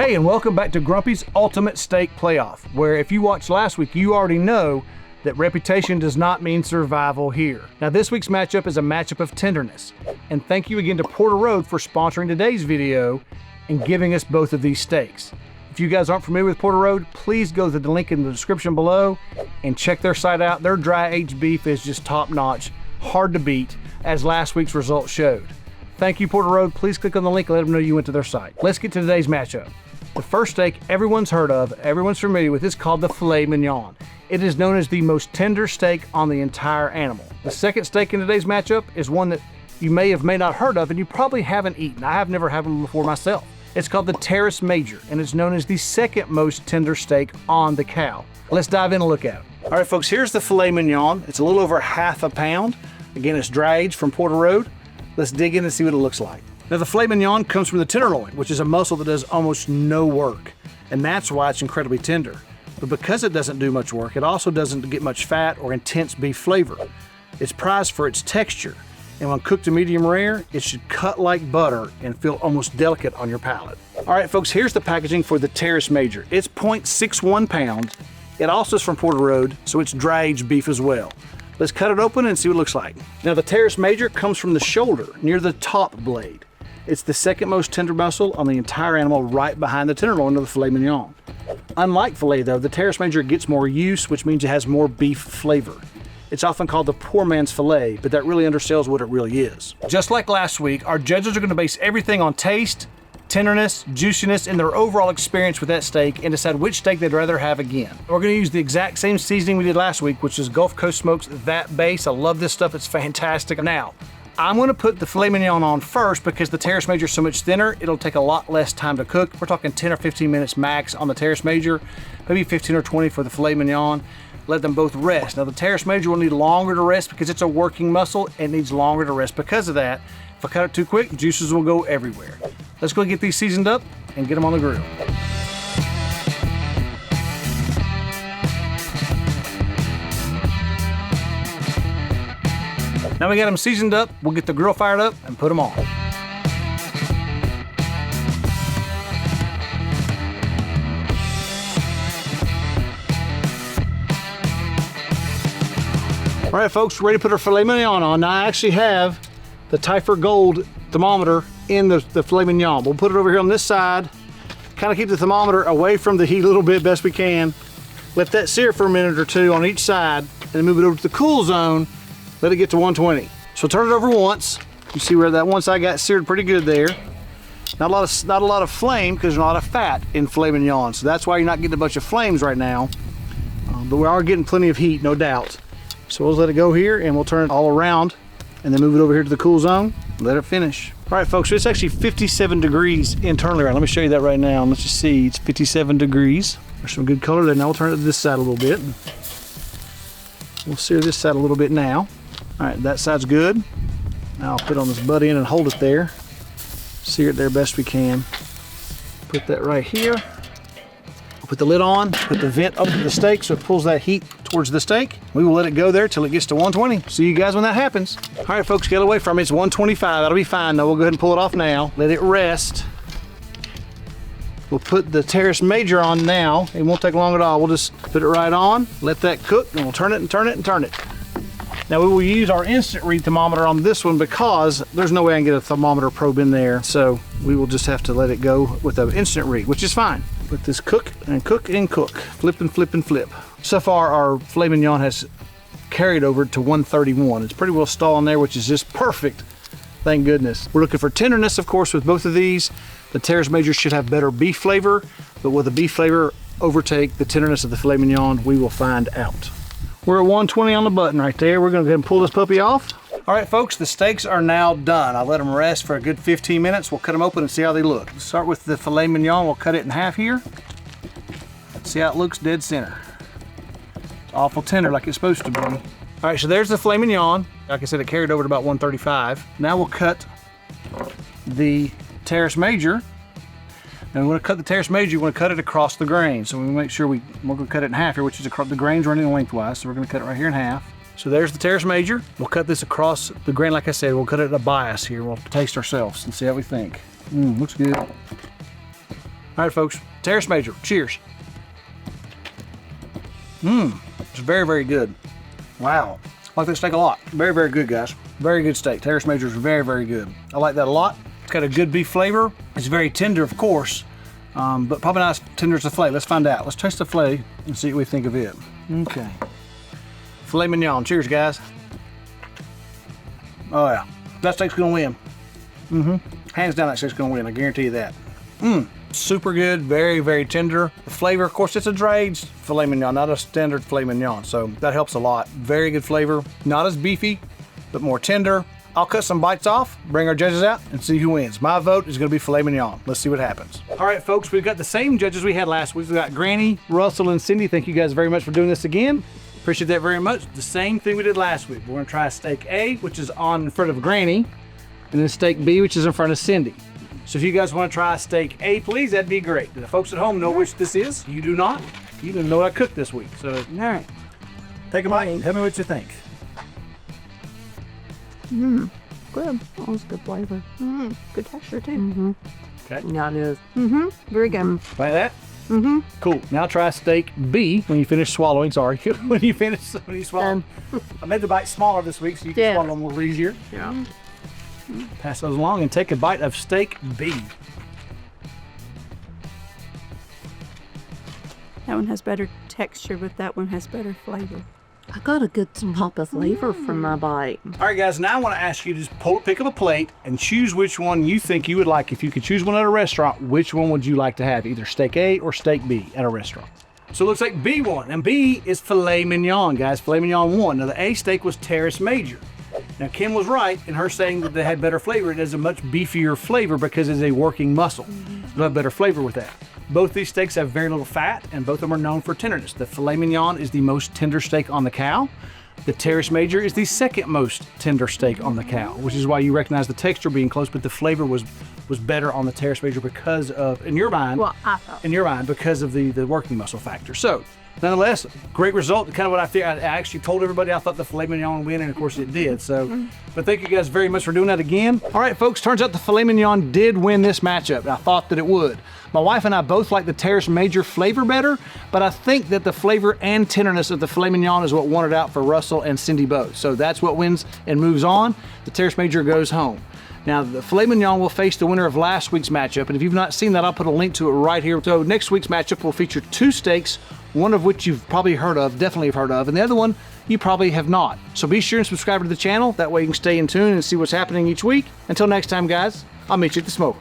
Hey, and welcome back to Grumpy's Ultimate Steak Playoff, where if you watched last week, you already know that reputation does not mean survival here. Now, this week's matchup is a matchup of tenderness. And thank you again to Porter Road for sponsoring today's video and giving us both of these steaks. If you guys aren't familiar with Porter Road, please go to the link in the description below and check their site out. Their dry aged beef is just top notch, hard to beat, as last week's results showed. Thank you, Porter Road. Please click on the link and let them know you went to their site. Let's get to today's matchup. The first steak everyone's heard of, everyone's familiar with, is called the Filet Mignon. It is known as the most tender steak on the entire animal. The second steak in today's matchup is one that you may not heard of and you probably haven't eaten. I have never had one before myself. It's called the Teres Major, and it's known as the second most tender steak on the cow. Let's dive in and look at it. All right, folks, here's the Filet Mignon. It's a little over half a pound. Again, it's dry aged from Porter Road. Let's dig in and see what it looks like. Now, the Filet Mignon comes from the tenderloin, which is a muscle that does almost no work, and that's why it's incredibly tender. But because it doesn't do much work, it also doesn't get much fat or intense beef flavor. It's prized for its texture, and when cooked to medium rare, it should cut like butter and feel almost delicate on your palate. All right, folks, here's the packaging for the Teres Major. It's 0.61 pounds. It also is from Porter Road, so it's dry aged beef as well. Let's cut it open and see what it looks like. Now, the Teres Major comes from the shoulder near the top blade. It's the second most tender muscle on the entire animal, right behind the tenderloin of the Filet Mignon. Unlike filet though, the Teres Major gets more use, which means it has more beef flavor. It's often called the poor man's filet, but that really undersells what it really is. Just like last week, our judges are going to base everything on taste, tenderness, juiciness, and their overall experience with that steak and decide which steak they'd rather have again. We're going to use the exact same seasoning we did last week, which is Gulf Coast Smokes That Base. I love this stuff, it's fantastic. Now, I'm going to put the Filet Mignon on first because the Teres Major is so much thinner, it'll take a lot less time to cook. We're talking 10 or 15 minutes max on the Teres Major, maybe 15 or 20 for the Filet Mignon. Let them both rest. Now, the Teres Major will need longer to rest because it's a working muscle. It needs longer to rest because of that. If I cut it too quick, juices will go everywhere. Let's go get these seasoned up and get them on the grill. Now we got them seasoned up, we'll get the grill fired up and put them on. All right, folks, we're ready to put our Filet Mignon on. Now, I actually have the Tyfer Gold thermometer in the Filet Mignon. We'll put it over here on this side, kind of keep the thermometer away from the heat a little bit best we can. Let that sear for a minute or two on each side, and then move it over to the cool zone. Let it get to 120. So turn it over once. You see where that one side got seared pretty good there. Not a lot of flame because there's not a lot of fat in Filet Mignon. So that's why you're not getting a bunch of flames right now. But we are getting plenty of heat, no doubt. So we'll let it go here and we'll turn it all around and then move it over here to the cool zone. Let it finish. All right, folks, so it's actually 57 degrees internally. Let me show you that right now. Let's just see, it's 57 degrees. There's some good color there. Now we'll turn it to this side a little bit. We'll sear this side a little bit now. All right, that side's good. Now I'll put on this butt end and hold it there. Sear it there best we can. Put that right here. Put the lid on, put the vent up to the steak so it pulls that heat towards the steak. We will let it go there till it gets to 120. See you guys when that happens. All right, folks, get away from it. It's 125, that'll be fine. Now we'll go ahead and pull it off now. Let it rest. We'll put the Teres Major on now. It won't take long at all. We'll just put it right on, let that cook, and we'll turn it and turn it and turn it. Now we will use our instant read thermometer on this one because there's no way I can get a thermometer probe in there. So we will just have to let it go with an instant read, which is fine. Let this cook and cook and cook. Flip and flip and flip. So far our Filet Mignon has carried over to 131. It's pretty well stalling there, which is just perfect. Thank goodness. We're looking for tenderness, of course, with both of these. The Teres Major should have better beef flavor, but will the beef flavor overtake the tenderness of the Filet Mignon? We will find out. We're at 120 on the button right there. We're gonna go ahead and pull this puppy off. All right, folks, the steaks are now done. I let them rest for a good 15 minutes. We'll cut them open and see how they look. Let's start with the Filet Mignon. We'll cut it in half here. See how it looks dead center. It's awful tender like it's supposed to be. All right, so there's the Filet Mignon. Like I said, it carried over to about 135. Now we'll cut the Teres Major. Now we want to cut the Teres Major, you want to cut it across the grain. So we make sure we're going to cut it in half here, which is across the grain's running lengthwise. So we're going to cut it right here in half. So there's the Teres Major. We'll cut this across the grain, like I said. We'll cut it at a bias here. We'll taste ourselves and see how we think. Looks good. All right, folks, Teres Major, cheers. It's very, very good. Wow, I like this steak a lot. Very, very good, guys. Very good steak. Teres Major is very, very good. I like that a lot. It's got a good beef flavor. It's very tender, of course, but probably not as tender as the filet. Let's find out. Let's taste the filet and see what we think of it. Okay. Filet mignon. Cheers, guys. Oh yeah, that steak's gonna win. Hands down, that steak's gonna win. I guarantee you that. Super good, very, very tender. The flavor, of course, it's a dry-aged filet mignon, not a standard filet mignon, so that helps a lot. Very good flavor, not as beefy, but more tender. I'll cut some bites off, bring our judges out, and see who wins. My vote is gonna be filet mignon. Let's see what happens. All right, folks, we've got the same judges we had last week. We've got Granny, Russell, and Cindy. Thank you guys very much for doing this again. Appreciate that very much. The same thing we did last week. We're gonna try steak A, which is on in front of Granny, and then steak B, which is in front of Cindy. So if you guys wanna try steak A, please, that'd be great. The folks at home know which this is. You do not. You didn't know what I cooked this week. So, all right. Take a bite, tell me what you think. Good. That was good flavor. Good texture too. Okay. Yeah, it is. Very good. Like that? Cool. Now try steak B when you finish swallowing. Sorry, when you swallow. I made the bite smaller this week so you can swallow them a little easier. Yeah. Pass those along and take a bite of steak B. That one has better texture, but that one has better flavor. I got a good pop of flavor from my bite. All right, guys, now I want to ask you to just pick up a plate and choose which one you think you would like. If you could choose one at a restaurant, which one would you like to have? Either steak A or steak B at a restaurant. So it looks like B won, and B is filet mignon, guys. Filet mignon won. Now the A steak was Teres Major. Now Kim was right in her saying that they had better flavor. It has a much beefier flavor because it's a working muscle. It'll have better flavor with that. Both these steaks have very little fat, and both of them are known for tenderness. The filet mignon is the most tender steak on the cow. The Teres Major is the second most tender steak on the cow, which is why you recognize the texture being close, but the flavor was better on the Teres Major because of, in your mind, because of the working muscle factor. So, nonetheless, great result. Kind of what I think. I actually told everybody I thought the filet mignon would win, and of course it did. So, but thank you guys very much for doing that again. All right, folks, turns out the filet mignon did win this matchup, and I thought that it would. My wife and I both like the Teres Major flavor better, but I think that the flavor and tenderness of the filet mignon is what won it out for Russell and Cindy both. So that's what wins and moves on. The Teres Major goes home. Now, the filet mignon will face the winner of last week's matchup, and if you've not seen that, I'll put a link to it right here. So next week's matchup will feature two steaks, one of which you've probably heard of, definitely have heard of, and the other one you probably have not. So be sure and subscribe to the channel. That way you can stay in tune and see what's happening each week. Until next time, guys, I'll meet you at the smoke.